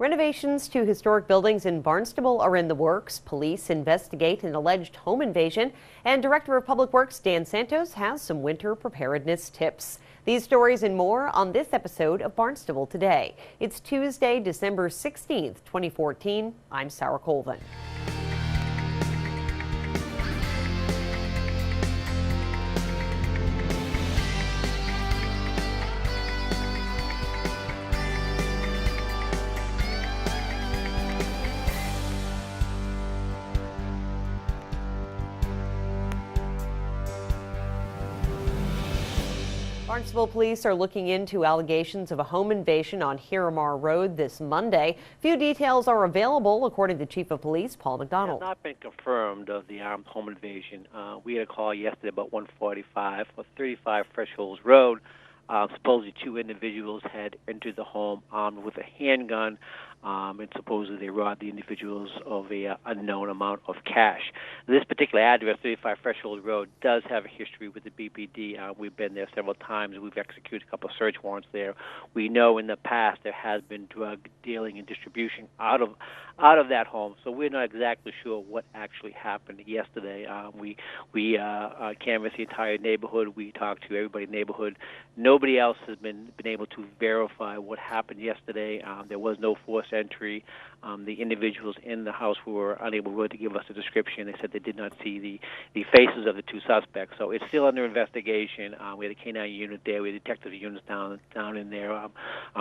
Renovations to historic buildings in Barnstable are in the works. Police investigate an alleged home invasion, and Director of Public Works Dan Santos has some winter preparedness tips. These stories and more on this episode of Barnstable Today. It's Tuesday, December 16th, 2014. I'm Sarah Colvin. Barnstable police are looking into allegations of a home invasion on Hiramar Road this Monday. Few details are available, according to Chief of Police Paul McDonald. It has not been confirmed of the armed home invasion. We had a call yesterday about 1:45 for 35 Fresh Hills Road. Supposedly two individuals had entered the home armed with a handgun, and supposedly they robbed the individuals of a unknown amount of cash. This particular address, 35 Fresh Hills Road, does have a history with the BPD. We've been there several times. We've executed a couple of search warrants there. We know in the past there has been drug dealing and distribution out of that home, so we're not exactly sure what actually happened yesterday. We canvassed the entire neighborhood. We talked to everybody in the neighborhood. Nobody else has been able to verify what happened yesterday. There was no forced entry. The individuals in the house were unable really to give us a description. They said they did not see the faces of the two suspects. So it's still under investigation. We had a K-9 unit there. We had detective units down in there.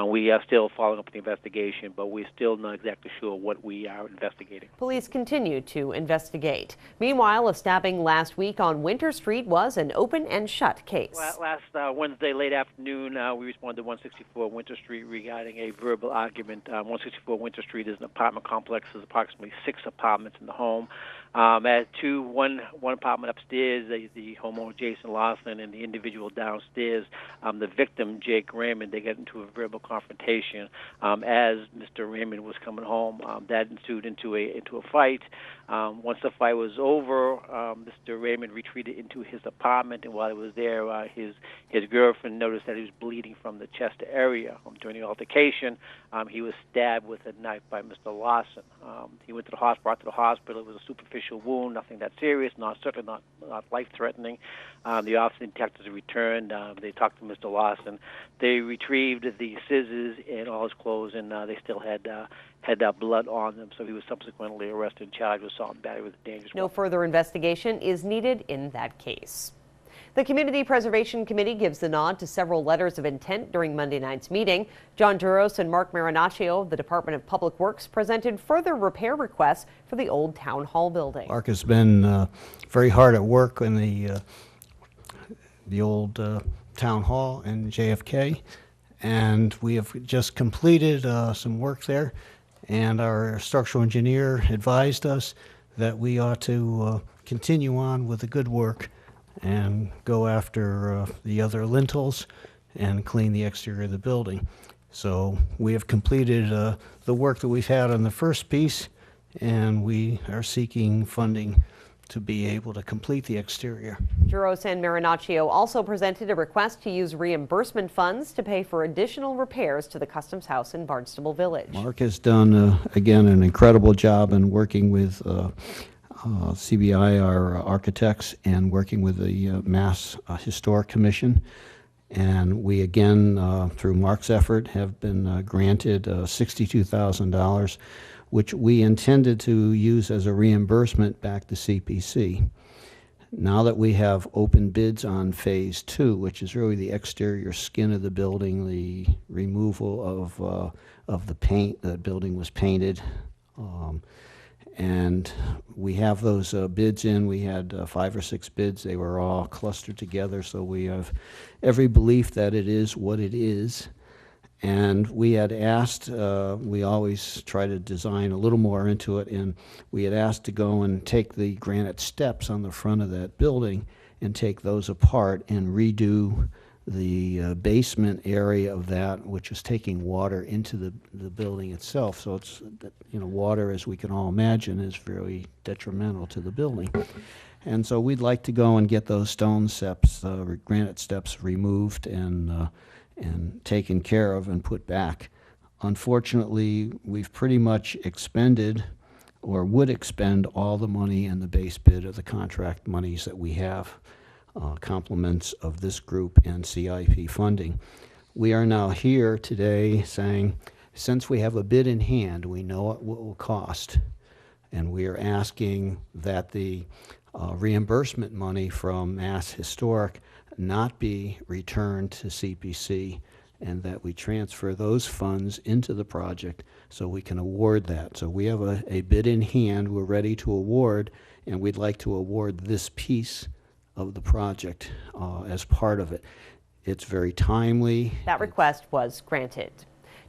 We are still following up with the investigation, but we're still not exactly sure what we are investigating. Police continue to investigate. Meanwhile, a stabbing last week on Winter Street was an open and shut case. Last Wednesday late afternoon, we responded to 164 Winter Street regarding a verbal argument. 164 Winter Street is an apartment complex. There's approximately 6 apartments in the home. One apartment upstairs, the homeowner Jason Lawson and the individual downstairs, the victim Jake Raymond, they get into a verbal confrontation. As Mr. Raymond was coming home, that ensued into a fight. Once the fight was over, Mr. Raymond retreated into his apartment, and while he was there, his girlfriend noticed that he was bleeding from the chest area. During the altercation, he was stabbed with a knife by Mr. Lawson. He went to the hospital. Brought to the hospital. It was a superficial wound, nothing that serious, certainly not life-threatening. The officer and detectives returned. They talked to Mr. Lawson. They retrieved the scissors and all his clothes, and they still had blood on them. So he was subsequently arrested and charged with assault and battery with a dangerous weapon. No further investigation is needed in that case. The Community Preservation Committee gives the nod to several letters of intent during Monday night's meeting. John Duros and Mark Marinaccio of the Department of Public Works presented further repair requests for the old Town Hall building. Mark has been very hard at work in the old Town Hall in JFK, and we have just completed some work there, and our structural engineer advised us that we ought to continue on with the good work and go after the other lintels and clean the exterior of the building. So we have completed the work that we've had on the first piece, and we are seeking funding to be able to complete the exterior. Duros and Marinaccio also presented a request to use reimbursement funds to pay for additional repairs to the Customs House in Barnstable Village. Mark has done, again, an incredible job in working with CBI, our architects, and working with the Mass Historic Commission. And we again, through Mark's effort, have been granted $62,000, which we intended to use as a reimbursement back to CPC. Now that we have open bids on Phase 2, which is really the exterior skin of the building, the removal of the paint, the building was painted, and we have those bids in. We had 5 or 6 bids. They were all clustered together, so we have every belief that it is what it is. And we had asked, we always try to design a little more into it, and we had asked to go and take the granite steps on the front of that building and take those apart and redo the basement area of that, which is taking water into the building itself. So it's, water, as we can all imagine, is very detrimental to the building. And so we'd like to go and get those stone steps, granite steps removed and taken care of and put back. Unfortunately, we've pretty much expended or would expend all the money in the base bid of the contract monies that we have, complements of this group and CIP funding. We are now here today saying, since we have a bid in hand, we know what it will cost, and we are asking that the reimbursement money from Mass Historic not be returned to CPC, and that we transfer those funds into the project so we can award that. So we have a bid in hand, we're ready to award, and we'd like to award this piece of the project as part of it. It's very timely. That request was granted.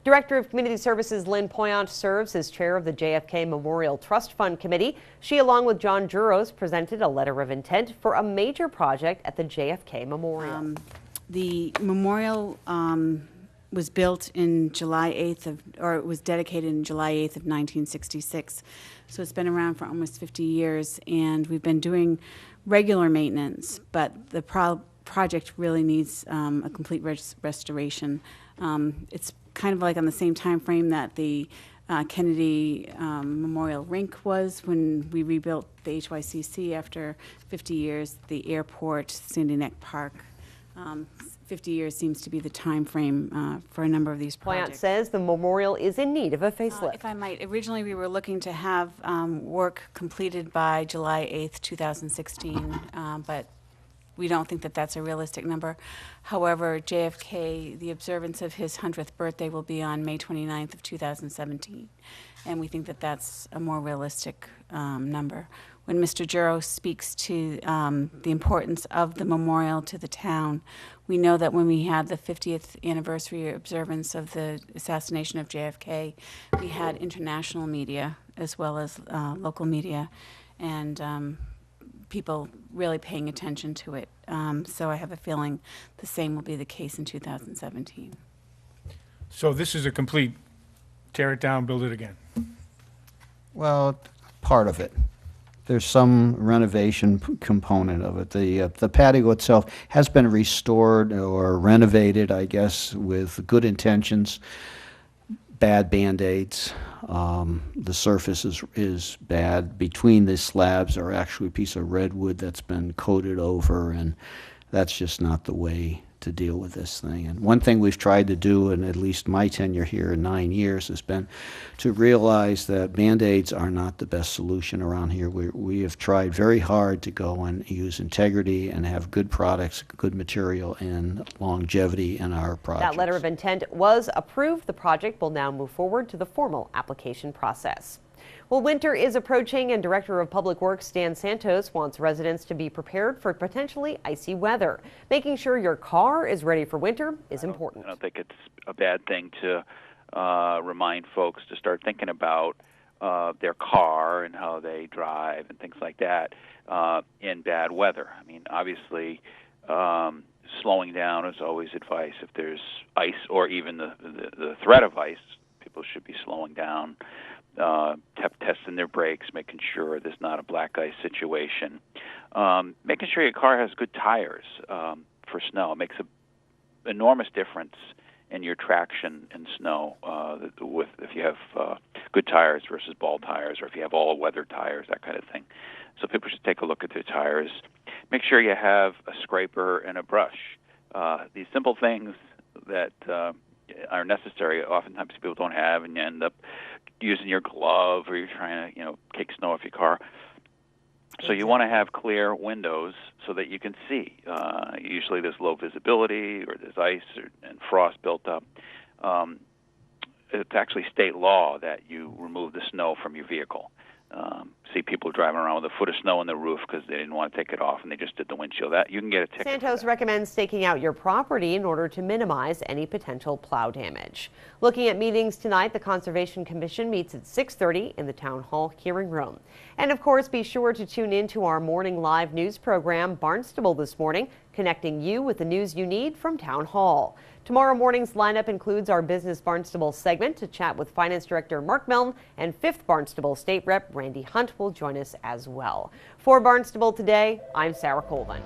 Director of Community Services Lynn Poyant serves as chair of the JFK Memorial Trust Fund Committee. She, along with John Juros, presented a letter of intent for a major project at the JFK Memorial. The memorial was built in July 8th or it was dedicated in July 8th of 1966. So it's been around for almost 50 years, and we've been doing regular maintenance, but the project really needs a complete restoration. It's kind of like on the same time frame that the Kennedy Memorial Rink was when we rebuilt the HYCC after 50 years, the airport, Sandy Neck Park. 50 years seems to be the time frame for a number of these projects. Poyant says the memorial is in need of a facelift. If I might, originally we were looking to have work completed by July 8th, 2016, but we don't think that that's a realistic number. However, JFK, the observance of his 100th birthday will be on May 29th of 2017, and we think that that's a more realistic number. When Mr. Juros speaks to the importance of the memorial to the town, we know that when we had the 50th anniversary observance of the assassination of JFK, we had international media as well as local media, and people really paying attention to it. So I have a feeling the same will be the case in 2017. So this is a complete tear it down, build it again. Well, part of it. There's some renovation component of it. The patio itself has been restored or renovated, I guess, with good intentions. Bad Band-Aids. The surface is bad. Between the slabs are actually a piece of redwood that's been coated over, and that's just not the way to deal with this thing. And one thing we've tried to do, in at least my tenure here in 9 years, has been to realize that Band-Aids are not the best solution around here. We have tried very hard to go and use integrity and have good products, good material, and longevity in our projects. That letter of intent was approved. The project will now move forward to the formal application process. Well, winter is approaching, and Director of Public Works Dan Santos wants residents to be prepared for potentially icy weather. Making sure your car is ready for winter is important. I don't think it's a bad thing to remind folks to start thinking about their car and how they drive and things like that in bad weather. I mean, obviously, slowing down is always advice. If there's ice or even the threat of ice, people should be slowing down. Testing their brakes, making sure there's not a black ice situation, making sure your car has good tires for snow. It makes an enormous difference in your traction in snow if you have good tires versus bald tires, or if you have all-weather tires, that kind of thing. So people should take a look at their tires. Make sure you have a scraper and a brush. These simple things that are necessary, oftentimes people don't have, and you end up using your glove, or you're trying to, kick snow off your car. So you want to have clear windows so that you can see. Usually there's low visibility, or there's ice and frost built up. It's actually state law that you remove the snow from your vehicle. See people driving around with a foot of snow on the roof because they didn't want to take it off and they just did the windshield. That you can get a ticket. Santos recommends staking out your property in order to minimize any potential plow damage. Looking at meetings tonight, the Conservation Commission meets at 6:30 in the Town Hall hearing room. And of course, be sure to tune in to our morning live news program, Barnstable This Morning, connecting you with the news you need from Town Hall. Tomorrow morning's lineup includes our Business Barnstable segment to chat with Finance Director Mark Milne, and 5th Barnstable State Rep Randy Hunt will join us as well. For Barnstable Today, I'm Sarah Colvin.